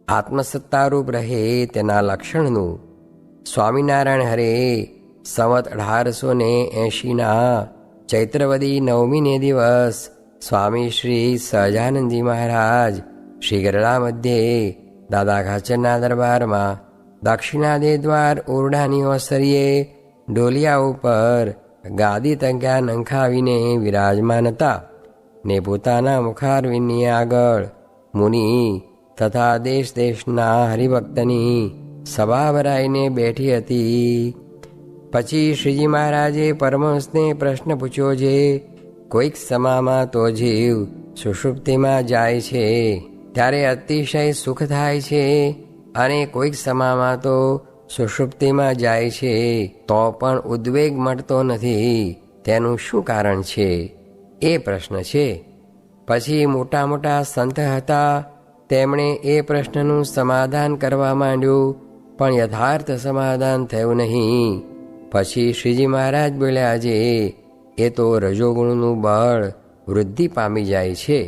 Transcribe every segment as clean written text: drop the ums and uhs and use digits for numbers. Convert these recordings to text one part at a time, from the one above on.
આત્મસત્તારૂપ રહે તેના લક્ષણનું સ્વામિનારાયણ હરે સંવત 1880 ચૈત્રવદી 9મીને દિવસ સ્વામી શ્રી સહજાનંદજી મહારાજ શ્રી ગરડા મધ્યે દાદા ખાચરના દરબારમાં દક્ષિણાદે દ્વાર ઓરડાની ઓસરીએ ડોલિયા ઉપર ગાદી તંગ્યા નંખાવીને વિરાજમાન હતા ને પોતાના મુખારવિંદની આગળ મુનિ તથા દેશ દેશના હરિભક્તની સભા ભરાઈને બેઠી હતી. પછી શ્રીજી મહારાજે પરમહંસને પ્રશ્ન પૂછ્યો છે, કોઈક સમામાં તો જીવ સુષુપ્તિમાં જાય છે ત્યારે અતિશય સુખ થાય છે અને કોઈક સમામાં તો સુષુપ્તિમાં જાય છે તો પણ ઉદ્વેગ મળતો નથી. તેનું શું કારણ છે? એ પ્રશ્ન છે. પછી મોટા મોટા સંત હતા, તેમણે એ પ્રશ્નનું સમાધાન કરવા માંડ્યું, પણ યથાર્થ સમાધાન થયું નહીં. પછી શ્રીજી મહારાજ બોલ્યા છે, એ તો રજોગુણનું બળ વૃદ્ધિ પામી જાય છે.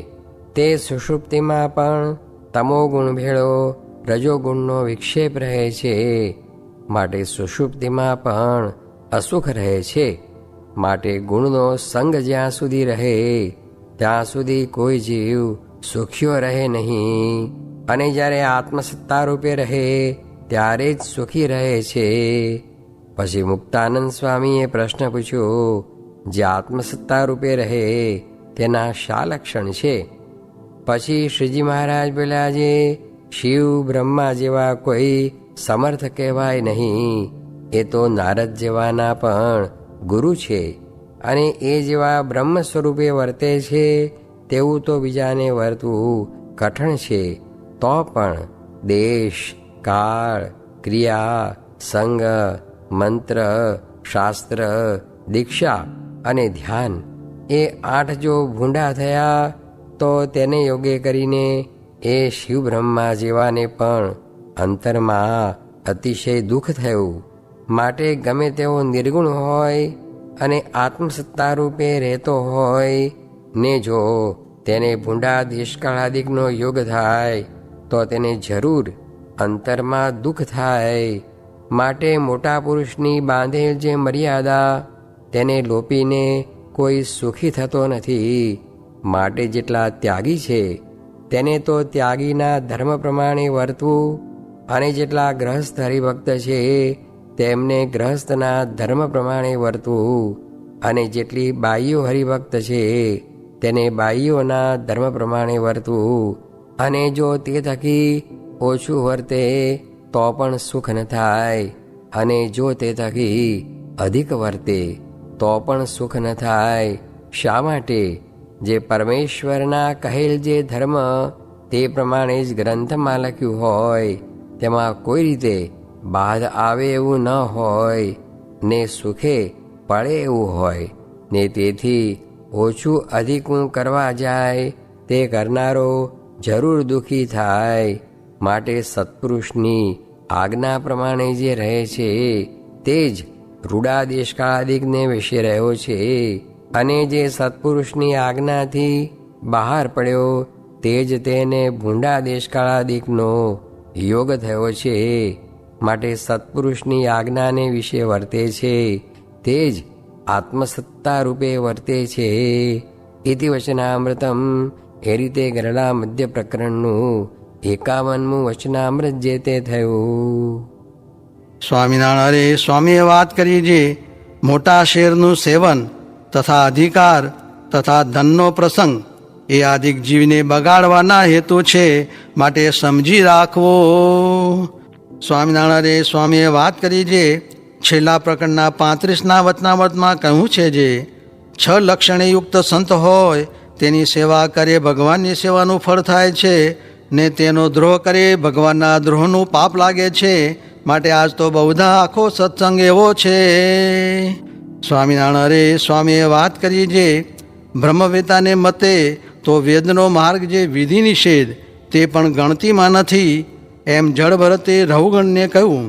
તે સુષુપ્તિમાં પણ તમોગુણ ભેળો રજોગુણનો વિક્ષેપ રહે છે, માટે સુષુપ્તિમાં પણ અસુખ રહે છે. માટે ગુણનો સંગ જ્યાં સુધી રહે ત્યાં સુધી કોઈ જીવ સુખ્યો રહે નહીં, અને જ્યારે આત્મસત્તા રૂપે રહે ત્યારે જ સુખી રહે છે. પછી મુક્તાનંદ સ્વામીએ પ્રશ્ન પૂછ્યો, જે આત્મસત્તા રૂપે રહે તેના શા લક્ષણ છે? પછી શ્રીજી મહારાજ બોલ્યા છે, શિવ બ્રહ્મા જેવા કોઈ સમર્થ કહેવાય નહીં. એ તો નારદ જેવાના પણ ગુરુ છે, અને એ જેવા બ્રહ્મ સ્વરૂપે વર્તે છે તેવું તો બીજાને વર્તવું કઠણ છે. તો પણ દેશ, કાળ, ક્રિયા, સંગ, મંત્ર, શાસ્ત્ર, દીક્ષા અને ધ્યાન એ 8 જો ભૂંડા થયા તો તેને યોગે કરીને એ શિવ બ્રહ્મા જેવાને પણ અંતરમાં અતિશય દુઃખ થયું. માટે ગમે તેવો નિર્ગુણ હોય અને આત્મસત્તા રૂપે રહેતો હોય ને જો તેને ભૂંડા દેશકાળાદિકનો યોગ થાય તો તેને જરૂર અંતરમાં દુઃખ થાય. માટે મોટા પુરુષની બાંધેલ જે મર્યાદા તેને લોપીને કોઈ સુખી થતો નથી. માટે જેટલા ત્યાગી છે તેને તો ત્યાગીના ધર્મ પ્રમાણે વર્તવું, અને જેટલા ગ્રહસ્થ હરિભક્ત છે તેમને ગ્રહસ્થના ધર્મ પ્રમાણે વર્તવું, અને જેટલી બાઈઓ હરિભક્ત છે તેને બાઈઓના ધર્મ પ્રમાણે વર્તવું. અને જો તે થકી ઓછું વર્તે તો પણ સુખ ન થાય, અને જો તે થકી અધિક વર્તે તો પણ સુખ ન થાય. શા માટે? જે પરમેશ્વરના કહેલ જે ધર્મ તે પ્રમાણે જ ગ્રંથમાં લખ્યું હોય તેમાં કોઈ રીતે બાધ આવે એવું ન હોય, ને સુખે પડે એવું હોય, ને તેથી ઓછું અધિકું કરવા જાય તે કરનારો જરૂર દુઃખી થાય. માટે સત્પુરુષની આજ્ઞા પ્રમાણે જે રહે છે તે જ રૂડા દેશકાળાદિકને વિશે રહ્યો છે, અને જે સત્પુરુષની આજ્ઞાથી બહાર પડ્યો તે જ તેને ભૂંડા દેશકાળાદિકનો યોગ થયો છે. માટે સત્પુરુષની આજ્ઞાને વિશે વર્તે છે તે જ આત્મસત્તા રૂપે વર્તે છે. ઇતિ વચનામૃતમ. એ રીતે ગરડા મધ્ય પ્રકરણનું 51મું વચનામૃત જે તે થયું. સ્વામિનારાયણ સ્વામીએ વાત કરી છે, મોટા શેરનું સેવન તથા અધિકાર તથા ધનનો પ્રસંગ એ આદિક જીવને બગાડવાના હેતુ છે, માટે સમજી રાખવો. સ્વામિનારાયણ સ્વામીએ વાત કરી છે, છેલ્લા પ્રકરણના 35ના વચનામૃતમાં કહ્યું છે, જે 6 લક્ષણયુક્ત સંત હોય તેની સેવા કરે ભગવાનની સેવાનું ફળ થાય છે, ને તેનો દ્રોહ કરે ભગવાનના દ્રોહનું પાપ લાગે છે. માટે આજ તો બહુધા આખો સત્સંગ એવો છે. સ્વામિનારાયણ સ્વામીએ વાત કરી છે, બ્રહ્મવેતાને મતે તો વેદનો માર્ગ જે વિધિ નિષેધ તે પણ ગણતીમાં નથી. એમ જળભરતે રહુગણને કહ્યું,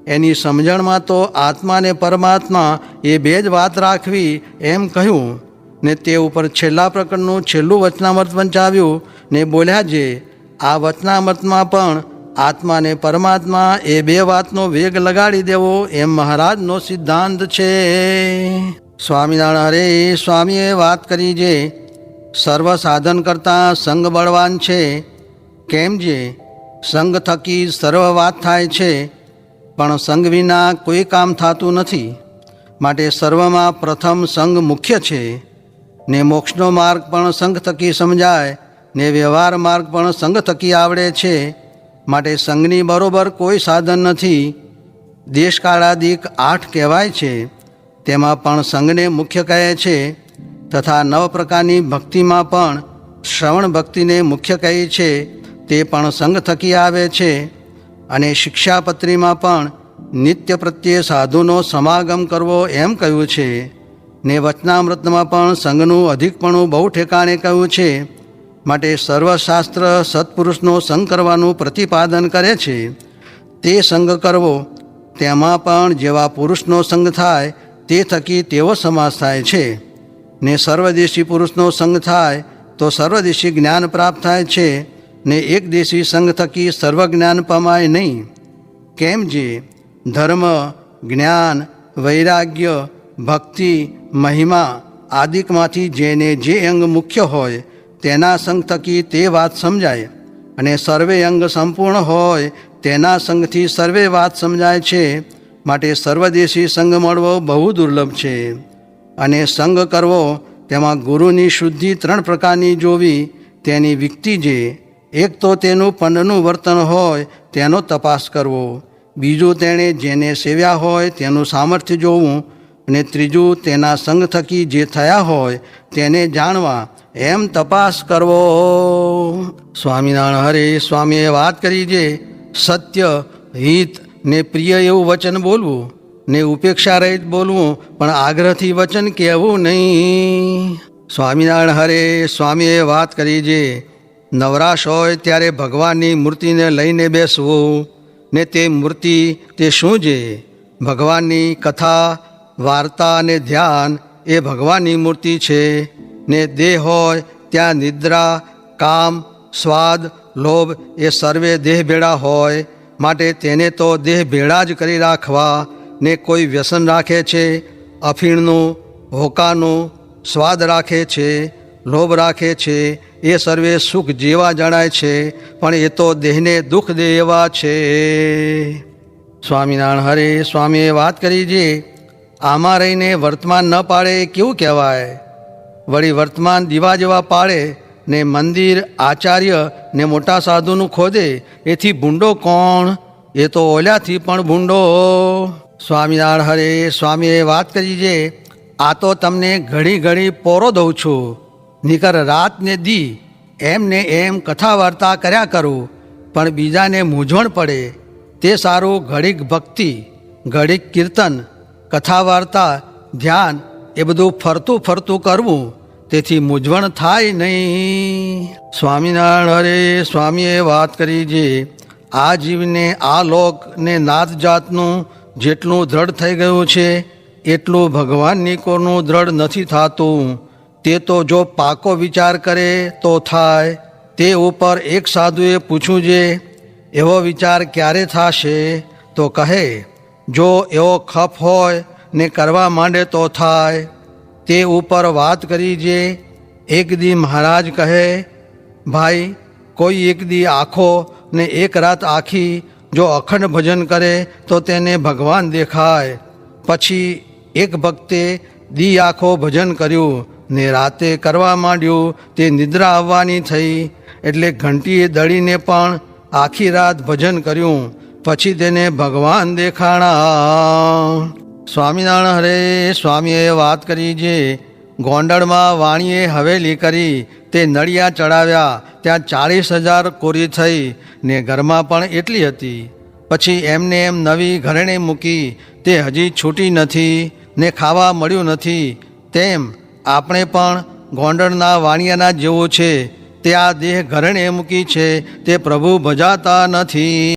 એની સમજણમાં તો આત્મા ને પરમાત્મા એ બે જ વાત રાખવી એમ કહ્યું. ને તે ઉપર છેલ્લા પ્રકરણનું છેલ્લું વચનામૃત વંચાવ્યું ને બોલ્યા છે, આ વચનામૃતમાં પણ આત્મા ને પરમાત્મા એ બે વાતનો વેગ લગાડી દેવો એમ મહારાજનો સિદ્ધાંત છે. સ્વામિનારાયણ હરે સ્વામીએ વાત કરી જે સર્વ સાધન કરતાં સંગ બળવાન છે. કેમ જે સંગ થકી સર્વ વાત થાય છે, પણ સંગ વિના કોઈ કામ થતું નથી. માટે સર્વમાં પ્રથમ સંગ મુખ્ય છે. ને મોક્ષનો માર્ગ પણ સંગ થકી સમજાય, ને વ્યવહાર માર્ગ પણ સંગ થકી આવડે છે. માટે સંગની બરોબર કોઈ સાધન નથી. દેશકાળાદિક 8 કહેવાય છે, તેમાં પણ સંગને મુખ્ય કહે છે. તથા 9 પ્રકારની ભક્તિમાં પણ શ્રવણ ભક્તિને મુખ્ય કહી છે, તે પણ સંગ થકી આવે છે. અને શિક્ષાપત્રીમાં પણ નિત્ય પ્રત્યે સાધુનો સમાગમ કરવો એમ કહ્યું છે. ને વચનામૃતમાં પણ સંગનું અધિકપણું બહુ ઠેકાણે કહ્યું છે. માટે સર્વશાસ્ત્ર સત્પુરુષનો સંગ કરવાનું પ્રતિપાદન કરે છે. તે સંગ કરવો, તેમાં પણ જેવા પુરુષનો સંગ થાય તે થકી તેવો સમાસ થાય છે. ને સર્વદેશી પુરુષનો સંગ થાય તો સર્વદેશી જ્ઞાન પ્રાપ્ત થાય છે. ને એકદેશી સંગ થકી સર્વ જ્ઞાન પમાય નહીં. કેમ જે ધર્મ, જ્ઞાન, વૈરાગ્ય, ભક્તિ, મહિમા આદિકમાંથી જેને જે અંગ મુખ્ય હોય તેના સંગ થકી તે વાત સમજાય. અને સર્વે અંગ સંપૂર્ણ હોય તેના સંગથી સર્વે વાત સમજાય છે. માટે સર્વદેશી સંગ મળવો બહુ દુર્લભ છે. અને સંગ કરવો, તેમાં ગુરુની શુદ્ધિ 3 પ્રકારની જોવી. તેની વિકતિ જે એક તો તેનું પંડનું વર્તન હોય તેનો તપાસ કરવો, બીજું તેણે જેને સેવ્યા હોય તેનું સામર્થ્ય જોવું, અને ત્રીજું તેના સંગ થકી જે થયા હોય તેને જાણવા એમ તપાસ કરવો. સ્વામિનારાયણ હરે સ્વામીએ વાત કરી જે સત્ય, હિત ને પ્રિય એવું વચન બોલવું, ને ઉપેક્ષા રહિત બોલવું, પણ આગ્રહથી વચન કહેવું નહીં. સ્વામિનારાયણ હરે સ્વામીએ વાત કરી જે નવરાશ હોય ત્યારે ભગવાનની મૂર્તિને લઈને બેસવું. ને તે મૂર્તિ તે શું છે? ભગવાનની કથા, વાર્તા અને ધ્યાન એ ભગવાનની મૂર્તિ છે. ને દેહ હોય ત્યાં નિદ્રા, કામ, સ્વાદ, લોભ એ સર્વે દેહ ભેળા હોય. માટે તેને તો દેહ ભેળા જ કરી રાખવા. ને કોઈ વ્યસન રાખે છે અફીણનું, હોકાનું, સ્વાદ રાખે છે, લોભ રાખે છે, એ સર્વે સુખ જેવા જણાય છે, પણ એ તો દેહને દુઃખ દે એવા છે. સ્વામિનારાયણ હરે સ્વામીએ વાત કરી જે આમાં રહીને વર્તમાન ન પાડે કેવું કહેવાય? વળી વર્તમાન દીવા જેવા પાડે, ને મંદિર, આચાર્ય ને મોટા સાધુનું ખોદે, એથી ભૂંડો કોણ? એ તો ઓલ્યાથી પણ ભૂંડો. સ્વામિનારાયણ હરે સ્વામીએ વાત કરી જે આ તો તમને ઘડી ઘડી પોરો દઉં છું. નીકર રાત ને દી એમને એમ કથા વાર્તા કર્યા કરું, પણ બીજાને મૂંઝવણ પડે તે સારું ઘડીક ભક્તિ, ઘડીક કીર્તન, કથા વાર્તા, ધ્યાન એ બધું ફરતું ફરતું કરવું, તેથી મૂંઝવણ થાય નહીં. સ્વામિનારાયણ હરે સ્વામીએ વાત કરી જે આ જીવને આ લોક ને નાત જાતનું જેટલું દ્રઢ થઈ ગયું છે એટલું ભગવાનની કોરનું દ્રઢ નથી થતું. તે તો જો પાકો વિચાર કરે તો થાય. તે ઉપર એક સાધુએ પૂછ્યું જે એવો વિચાર ક્યારે થશે? તો કહે જો એવો ખપ હોય ને કરવા માંડે તો થાય. તે ઉપર વાત કરી જે એક દી મહારાજ કહે ભાઈ કોઈ એક દી આખો ને એક રાત આખી જો અખંડ ભજન કરે તો તેને ભગવાન દેખાય. પછી એક ભક્તે દી આખો ભજન કર્યું ને રાતે કરવા માંડ્યું, તે નિદ્રા આવવાની થઈ, એટલે ઘંટીએ દળીને પણ આખી રાત ભજન કર્યું, પછી તેને ભગવાન દેખાણા. સ્વામિનારાયણ હરે સ્વામીએ વાત કરી જે ગોંડલમાં વાણીએ હવેલી કરી, તે નળિયા ચડાવ્યા, ત્યાં 40,000 કોરી થઈ, ને ઘરમાં પણ એટલી હતી. પછી એમને એમ નવી ઘરેણે મૂકી, તે હજી છૂટી નથી ને ખાવા મળ્યું નથી. તેમ આપણે પણ ગોંડલના વાણિયાના જેવું છે, તે આ દેહ ઘરેણે મૂકી છે, તે પ્રભુ ભજાતા નથી.